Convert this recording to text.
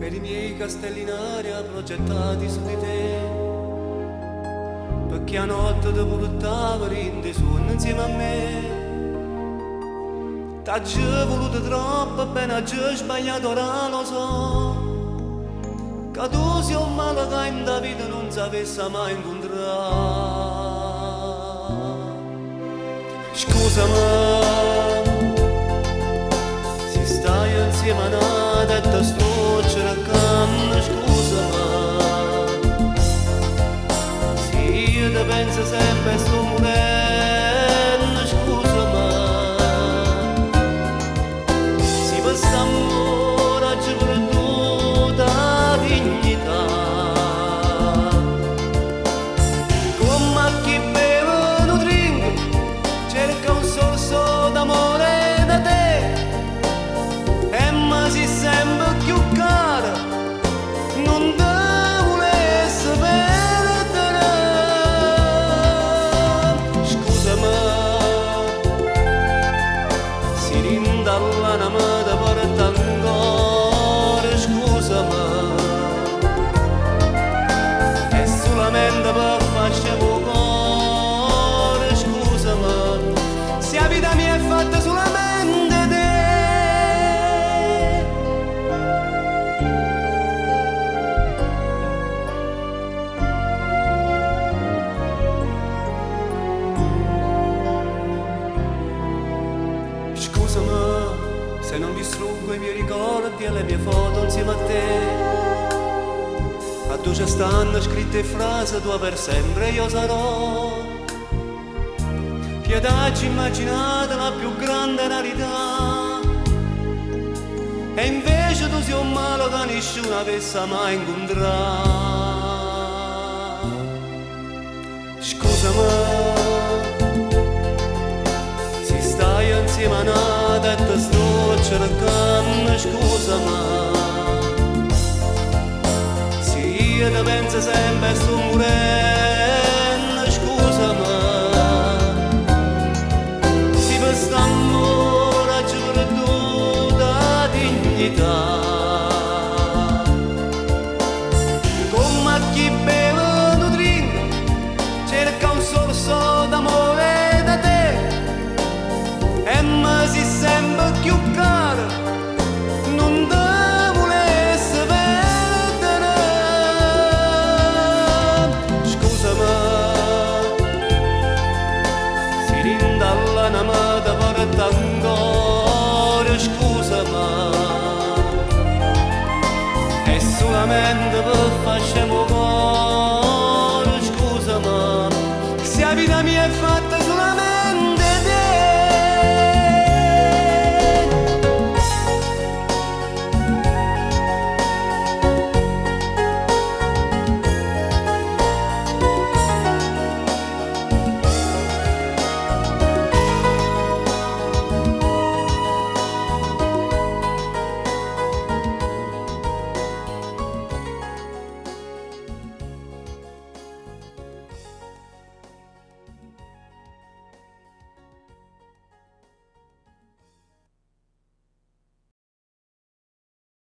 per i miei castelli in aria progettati su di te, perché a notte ti portavo in sonno insieme a me. T'aggi voluto troppo bene, aggi sbagliato, ora lo so, che tu sei un male che in da vita non sapessi mai incontrare. Scusami, se stai insieme a nata e ti sto cercando, scusami, se io ti penso sempre e sto morendo, scusami, se quest'amore oggi perduto la dignità, come a chi beve non drink, cerca un sorso d'amore da te, e ma si sembra più cara, non te volesse perdere. Scusami, si rindalla una mata porta ancora, scusami, è solamente per farci cuore, scusami, se la vita mia è fatta solamente di te. Scusami se non distruggo i miei ricordi e le mie foto insieme a te. A tu ci stanno scritte frasi, tua per sempre io sarò. Pietà immaginata la più grande rarità, e invece tu sei un male che nessuno avesse mai incontrato. Scusami, se stai insieme a nata e ti sto cercando, scusami, se io ti penso sempre e sto morendo, scusami, se quest'amore oggi perduto la dignità, come a chi beve non drink, cerca un sorso d'amore da te, e ma si sembra più cara, non te volesse perdere. Scusami, si rindalla una mata porta ancora, scusami,